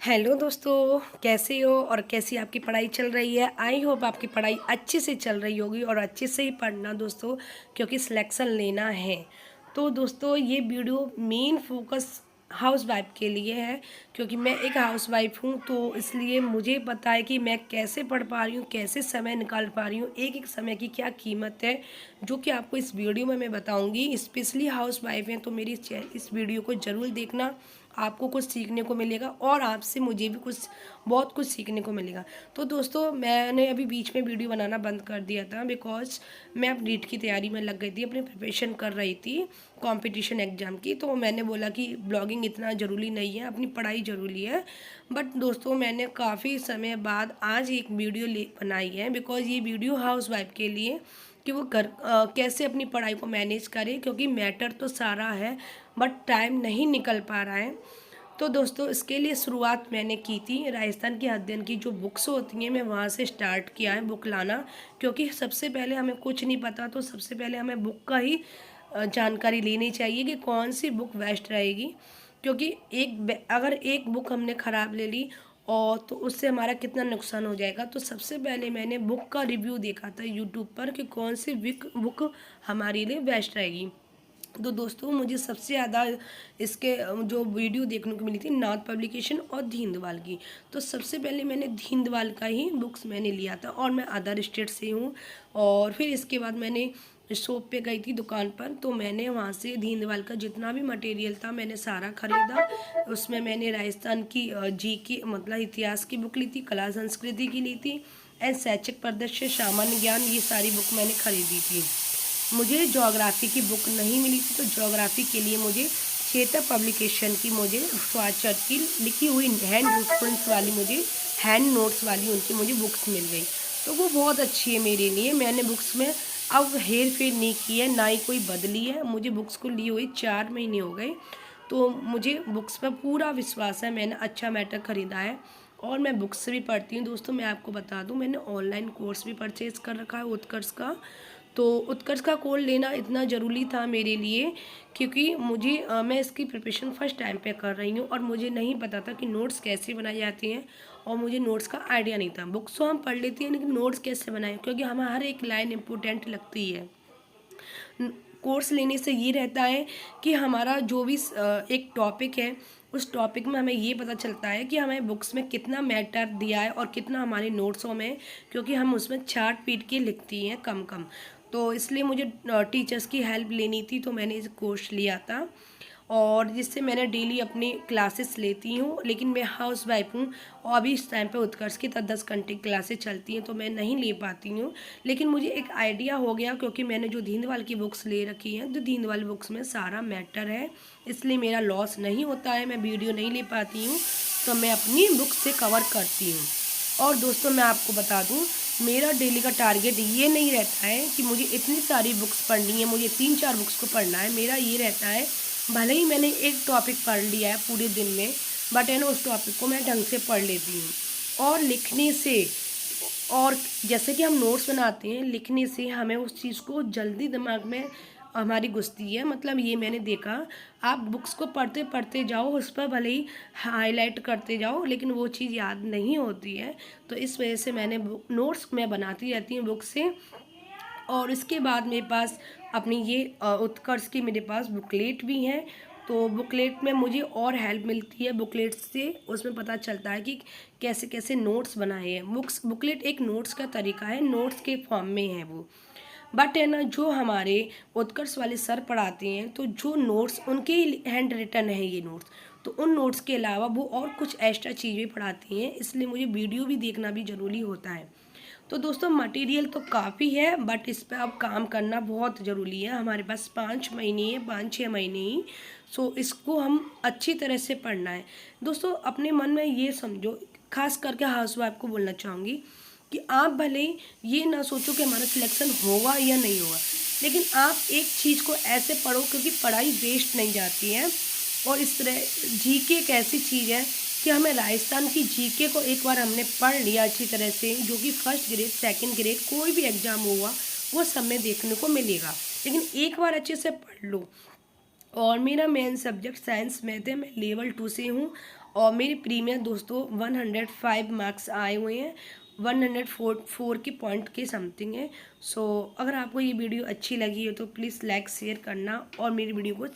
Hello दोस्तों, कैसे हो और कैसी आपकी पढ़ाई चल रही है। आई होप आपकी पढ़ाई अच्छे से चल रही होगी और अच्छे से ही पढ़ना दोस्तों, क्योंकि सिलेक्शन लेना है। तो दोस्तों ये video main focus house wife के लिए है, क्योंकि मैं एक हाउस वाइफ हूँ। तो इसलिए मुझे पता है कि मैं कैसे पढ़ पा रही हूँ, कैसे समय निकाल पा रही हूँ, एक एक समय की क्या कीमत है, जो कि आपको इस वीडियो में मैं बताऊँगी। स्पेशली हाउस वाइफ हैं तो मेरी इस वीडियो को ज़रूर देखना, आपको कुछ सीखने को मिलेगा और आपसे मुझे भी कुछ बहुत कुछ सीखने को मिलेगा। तो दोस्तों मैंने अभी बीच में वीडियो बनाना बंद कर दिया था, बिकॉज मैं अब नीट की तैयारी में लग गई थी, अपनी प्रिपरेशन कर रही थी कंपटीशन एग्ज़ाम की। तो मैंने बोला कि ब्लॉगिंग इतना ज़रूरी नहीं है, अपनी पढ़ाई ज़रूरी है। बट दोस्तों मैंने काफ़ी समय बाद आज एक वीडियो बनाई है, बिकॉज ये वीडियो हाउस वाइफ के लिए कि वो कैसे अपनी पढ़ाई को मैनेज करें, क्योंकि मैटर तो सारा है बट टाइम नहीं निकल पा रहा है। तो दोस्तों इसके लिए शुरुआत मैंने की थी राजस्थान की अध्ययन की जो बुक्स होती हैं, मैं वहाँ से स्टार्ट किया है बुक लाना। क्योंकि सबसे पहले हमें कुछ नहीं पता, तो सबसे पहले हमें बुक का ही जानकारी लेनी चाहिए कि कौन सी बुक बेस्ट रहेगी। क्योंकि अगर एक बुक हमने ख़राब ले ली और तो उससे हमारा कितना नुकसान हो जाएगा। तो सबसे पहले मैंने बुक का रिव्यू देखा था यूट्यूब पर कि कौन सी बुक हमारे लिए बेस्ट रहेगी। तो दोस्तों मुझे सबसे ज़्यादा इसके जो वीडियो देखने को मिली थी नाथ पब्लिकेशन और दीनदयाल की। तो सबसे पहले मैंने दीनदयाल का ही बुक्स मैंने लिया था, और मैं अदर स्टेट से हूँ। और फिर इसके बाद मैंने शॉप पे गई थी दुकान पर, तो मैंने वहाँ से दीनदयाल का जितना भी मटेरियल था मैंने सारा ख़रीदा। उसमें मैंने राजस्थान की जी की मतलब इतिहास की बुक ली थी, कला संस्कृति की ली थी, एंड शैक्षिक परिदृश्य, सामान्य ज्ञान, ये सारी बुक मैंने खरीदी थी। मुझे ज्योग्राफी की बुक नहीं मिली थी, तो ज्योग्राफी के लिए मुझे चेतक पब्लिकेशन की मुझे स्वाचर की लिखी हुई हैंड रेफरेंस वाली मुझे हैंड नोट्स वाली उनकी मुझे बुक्स मिल गई। तो वो बहुत अच्छी है मेरे लिए। मैंने बुक्स में अब हेर फेर नहीं की है, ना ही कोई बदली है। मुझे बुक्स को लिए हुए 4 महीने हो गए, तो मुझे बुक्स पर पूरा विश्वास है। मैंने अच्छा मैटर ख़रीदा है और मैं बुक्स से भी पढ़ती हूँ। दोस्तों मैं आपको बता दूँ, मैंने ऑनलाइन कोर्स भी परचेज़ कर रखा है उत्कर्ष का। तो उत्कर्ष का कोर्स लेना इतना ज़रूरी था मेरे लिए, क्योंकि मैं इसकी प्रिपरेशन फर्स्ट टाइम पे कर रही हूँ और मुझे नहीं पता था कि नोट्स कैसे बनाई जाती हैं, और मुझे नोट्स का आइडिया नहीं था। बुक्स तो हम पढ़ लेते हैं लेकिन नोट्स कैसे बनाएं, क्योंकि हमें हर एक लाइन इम्पोर्टेंट लगती है। कोर्स लेने से ये रहता है कि हमारा जो भी एक टॉपिक है, उस टॉपिक में हमें ये पता चलता है कि हमें बुक्स में कितना मैटर दिया है और कितना हमारे नोट्सों में, क्योंकि हम उसमें चार्ट पीट के लिखती हैं कम कम। तो इसलिए मुझे टीचर्स की हेल्प लेनी थी, तो मैंने इस कोर्स लिया था, और जिससे मैंने डेली अपनी क्लासेस लेती हूँ। लेकिन मैं हाउस वाइफ हूँ और अभी इस टाइम पे उत्कर्ष की 10 घंटे क्लासेस चलती हैं, तो मैं नहीं ले पाती हूँ। लेकिन मुझे एक आइडिया हो गया, क्योंकि मैंने जो दीनदयाल की बुक्स ले रखी हैं, तो दीनदयाल बुक्स में सारा मैटर है, इसलिए मेरा लॉस नहीं होता है। मैं वीडियो नहीं ले पाती हूँ तो मैं अपनी बुक से कवर करती हूँ। और दोस्तों मैं आपको बता दूँ, मेरा डेली का टारगेट ये नहीं रहता है कि मुझे इतनी सारी बुक्स पढ़नी है, मुझे 3-4 बुक्स को पढ़ना है। मेरा ये रहता है, भले ही मैंने एक टॉपिक पढ़ लिया है पूरे दिन में, बट है ना उस टॉपिक को मैं ढंग से पढ़ लेती हूँ। और लिखने से, और जैसे कि हम नोट्स बनाते हैं, लिखने से हमें उस चीज़ को जल्दी दिमाग में हमारी घुसती है। मतलब ये मैंने देखा, आप बुक्स को पढ़ते पढ़ते जाओ, उस पर भले ही हाईलाइट करते जाओ, लेकिन वो चीज़ याद नहीं होती है। तो इस वजह से मैंने नोट्स मैं बनाती रहती हूँ बुक से। और इसके बाद मेरे पास अपनी ये उत्कर्ष की मेरे पास बुकलेट भी हैं। तो बुकलेट में मुझे और हेल्प मिलती है, बुकलेट से उसमें पता चलता है कि कैसे कैसे नोट्स बनाए हैं। बुकलेट एक नोट्स का तरीका है, नोट्स के फॉर्म में है वो। बट है ना, जो हमारे उत्कर्ष वाले सर पढ़ाते हैं, तो जो नोट्स उनके हैंड रिटन है ये नोट्स, तो उन नोट्स के अलावा वो और कुछ एक्स्ट्रा चीज़ें पढ़ाती हैं, इसलिए मुझे वीडियो भी देखना भी ज़रूरी होता है। तो दोस्तों मटेरियल तो काफ़ी है, बट इस पर अब काम करना बहुत ज़रूरी है। हमारे पास 5 महीने हैं, 5-6 महीने ही। सो इसको हम अच्छी तरह से पढ़ना है। दोस्तों अपने मन में ये समझो, खास करके हाउस वाइफ को बोलना चाहूँगी कि आप भले ही ये ना सोचो कि हमारा सिलेक्शन होगा या नहीं होगा, लेकिन आप एक चीज़ को ऐसे पढ़ो, क्योंकि पढ़ाई वेस्ट नहीं जाती है। और इस तरह जीके एक ऐसी चीज़ है कि हमें राजस्थान की जीके को एक बार हमने पढ़ लिया अच्छी तरह से, जो कि फर्स्ट ग्रेड सेकंड ग्रेड कोई भी एग्ज़ाम होगा वो सब में देखने को मिलेगा। लेकिन एक बार अच्छे से पढ़ लो। और मेरा मेन सब्जेक्ट साइंस मैथ है, मैं लेवल 2 से हूँ। और मेरी प्रीमियम दोस्तों 105 मार्क्स आए हुए हैं, 104 के पॉइंट के समथिंग है। सो अगर आपको ये वीडियो अच्छी लगी हो तो प्लीज़ लाइक शेयर करना और मेरी वीडियो को